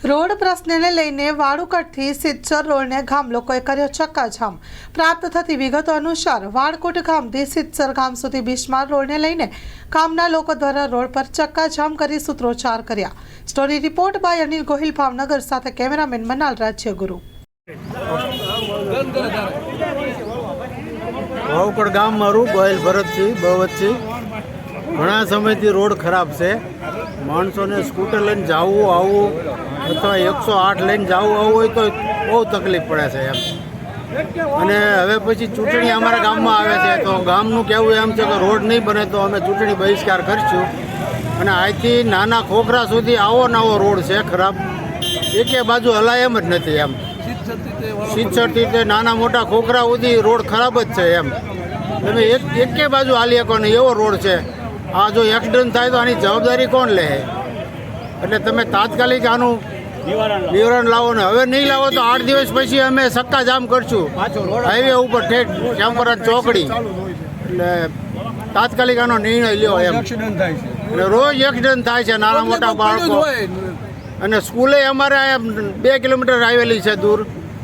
Road પ્રશ્નને લઈને વાળુકડથી સિદ્ધસર રોડને ગામ લોકોએ કર્યો ચક્કાજામ। પ્રાપ્ત થતી વિગતો અનુસાર વાળકોટ ગામથી સિદ્ધસર ગામ સુધી બિસ્માર રોડને લઈને ગામના લોકો દ્વારા રોડ પર ચક્કાજામ કરી સૂત્રોચ્ચાર કર્યા। Story report by Anil Gohil, Bhavnagar, સાથે કેમેરામેન મનાલ રાજ્યગુરુ। વાવકડ ગામ મારું ગોહિલ ભરતસિંહ બહવતસિંહ। ઘણા સમયથી રોડ ખરાબ છે। માણસોને સ્કૂટર લઈને જવું આવવું અથવા 108 લઈને જવું આવવું હોય તો બહુ તકલીફ પડે છે એમ। અને હવે પછી ચૂંટણી અમારા ગામમાં આવે છે તો ગામનું કહેવું એમ છે કે રોડ નહીં બને તો અમે ચૂંટણી બહિષ્કાર કરીશું। અને અહીંથી નાના ખોખરા સુધી આવો નવો રોડ છે ખરાબ, એકે બાજુ હલાય એમ જ નથી એમ। સિદ્ધસરથી તે નાના મોટા ખોખરા સુધી રોડ ખરાબ જ છે એમ। તમે એકે બાજુ હાલી શકો ને એવો રોડ છે। આ જો એક્સિડન્ટ થાય તો આની જવાબદારી કોણ લે? એટલે તમે તાત્કાલિક આનું નિવારણ લાવો ને હવે નહીં લાવો તો 8 દિવસ પછી અમે સક્કા જામ કરશું હાઈવે ઉપર ઠેક શ્યામપરા ચોકડી। એટલે તાત્કાલિક આનો નિર્ણય લ્યો એમ। એટલે રોજ એક્સિડન્ટ થાય છે નાના મોટા બાળકો, અને સ્કૂલે અમારે 2 કિલોમીટર આવેલી છે દૂર,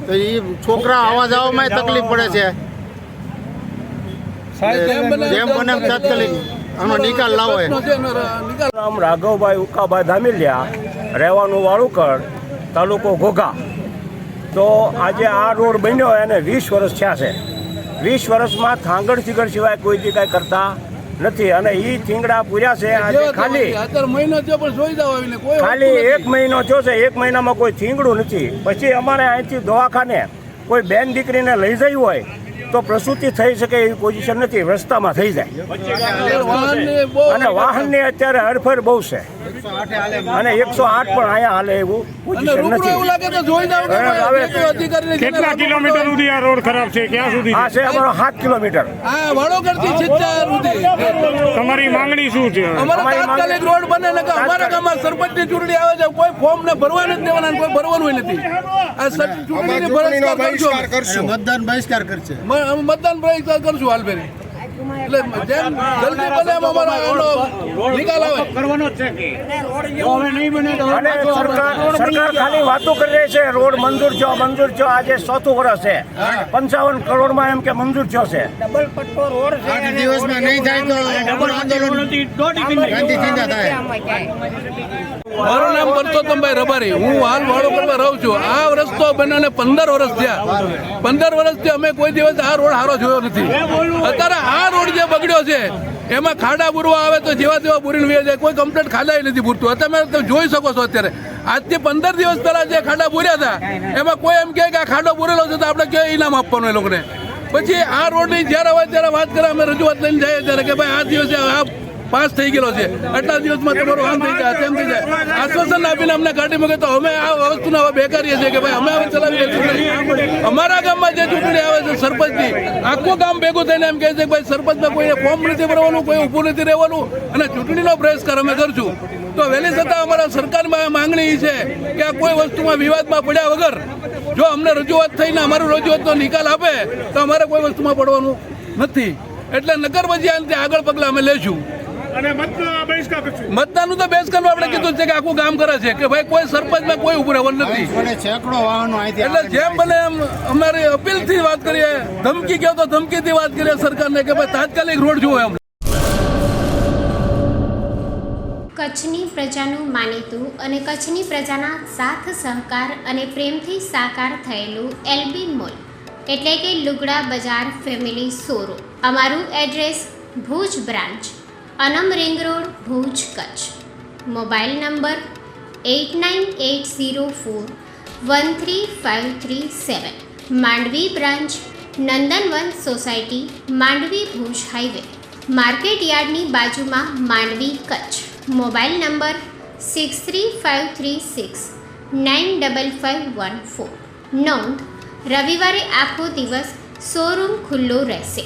તો એ છોકરા આવવા જવામાં તકલીફ પડે છે। જેમ બને એમ તાત્કાલિક આનો નિકાલ લાવો। નામ રાઘવભાઈ ઉકાભાઈ ધામેલિયા, રહેવાનું વાળુકડ, તાલુકો ઘોઘા। તો આજે આ રોડ બન્યો એને 20 વર્ષ થયા છે। 20 વર્ષમાં થાંગડ થીગડ સિવાય કોઈ કાંઈ કરતા નથી, અને એ થીંગડા પૂર્યા છે આજે ખાલી 1 મહિનો થયો છે। 1 મહિનામાં કોઈ થીંગડું નથી। પછી અમારે અહીંથી દવાખાને કોઈ બેન દીકરીને લઈ જઈ હોય તો પ્રસૂતિ થઈ શકે એવી પોઝિશન નથી, રસ્તામાં થઈ જાય। અને વાહનની અત્યારે હરફર બહુ છે, અને 108 પણ અહીંયા હાલે એવું પોઝિશન નથી। કેટલા કિલોમીટર સુધી આ રોડ ખરાબ છે? ક્યાં સુધી? આ છે અમારો 7 કિલોમીટર। તમારી માંગણી શું છે? તાત્કાલિક રોડ બને ને અમારા ગામમાં સરપંચની ચૂંટણી આવે છે, કોઈ ફોર્મ ને ભરવાનું જ દેવાના, કોઈ ભરવાનું નથી। આ ચૂંટણીની બહિષ્કાર કરશું, મતદાન બહિષ્કાર કરશે, મતદાન બહિષ્કાર કરશું હાલ ફેરી। એટલે જેમ જલ્દી બને એમ અમારો નિકાલ આવે કરવાનો છે કે હવે નહીં બને તો સરકાર ખાલી વાતો કરી રહી છે રોડ મંજૂર થયો। આજે 4થું વર્ષ છે, 55 કરોડમાં એમ કે મંજૂર થયો છે। ડબલ પટ્ટો રોડ છે, 8 દિવસમાં નહીં થાય તો ડબલ આંદોલન ગાંધીજીના થાય। મારું નામ પરસોત્તમભાઈ રબારી, હું હાલ વાળુકડમાં રહું છું। આ રસ્તો બન્યોને 15 વર્ષ થયા। 15 વર્ષથી અમે કોઈ દિવસ આ રોડ સારો જોયો નથી। અત્યારે આ રોડ જે બગડ્યો છે એમાં ખાડા બુરવા આવે તો જેવા તેવા બુરીને વે જાય, કોઈ કમ્પ્લેટ ખાડા નથી બુરતું। તમે જોઈ શકો છો અત્યારે આજથી 15 દિવસ પહેલા જે ખાડા બુર્યા હતા એમાં કોઈ એમ કહે કે આ ખાડો બુરેલો છે તો આપણે કયો ઇનામ આપવાનું એ લોકોને। પછી આ રોડની જ્યારે હોય ત્યારે વાત કરે, અમે રજૂઆત લઈને જઈએ ત્યારે કે ભાઈ આ દિવસે આ પાસ થઈ ગયેલો છે, આટલા દિવસમાં તમારું આમ થઈ જાય તેમ થઈ જાય, આશ્વાસન આપીને અમને કાઢી મૂકે તો અમે આ વસ્તુને હવે બેકારીએ છીએ કે ભાઈ અમે હવે ચલાવીએ ચૂંટણી। અમારા ગામમાં જે ચૂંટણી આવે છે સરપંચની, આખું ગામ ભેગું થઈને એમ કહે છે કે ભાઈ સરપંચમાં કોઈને ફોર્મ નથી ભરવાનું, કોઈ ઊભું નથી રહેવાનું, અને ચૂંટણીનો બહિષ્કાર અમે કરશું। તો વહેલી છતાં અમારા સરકારમાં માંગણી એ છે કે આ કોઈ વસ્તુમાં વિવાદમાં પડ્યા વગર જો અમને રજૂઆત થઈને અમારું રજૂઆતનો નિકાલ આપે તો અમારે કોઈ વસ્તુમાં પડવાનું નથી। એટલે નગર પછી આગળ પગલાં અમે લેશું। મતદાનનું તો બહિષ્કારનું આપણે કીધું છે કે આખું ગામ કરે છે કે ભાઈ કોઈ સરપંચમાં કોઈ ઉભું રહેવાનું નથી। એટલે જેમ બને એમ અમારી અપીલથી વાત કરીએ, ધમકી કહો તો ધમકીથી વાત કરીએ સરકારને કે ભાઈ તાત્કાલિક રોડ જુઓ એમ। કચ્છની પ્રજાનું માનીતું અને કચ્છની પ્રજાના સાથ સહકાર અને પ્રેમથી સાકાર થયેલું એલબી મોલ એટલે કે લુગડા બજાર ફેમિલી શોરૂમ। અમારું address Bhuj branch, Anam ring road, Bhuj, Kutch. Mobile number 8980413537। Mandvi branch, Nandanvan society, Mandvi, Bhuj highway, market યાર્ડની બાજુમાં, માંડવી, કચ્છ। Mobile number 6353695514। નોંધ: રવિવારે આખો દિવસ શોરૂમ ખુલ્લો રહેશે।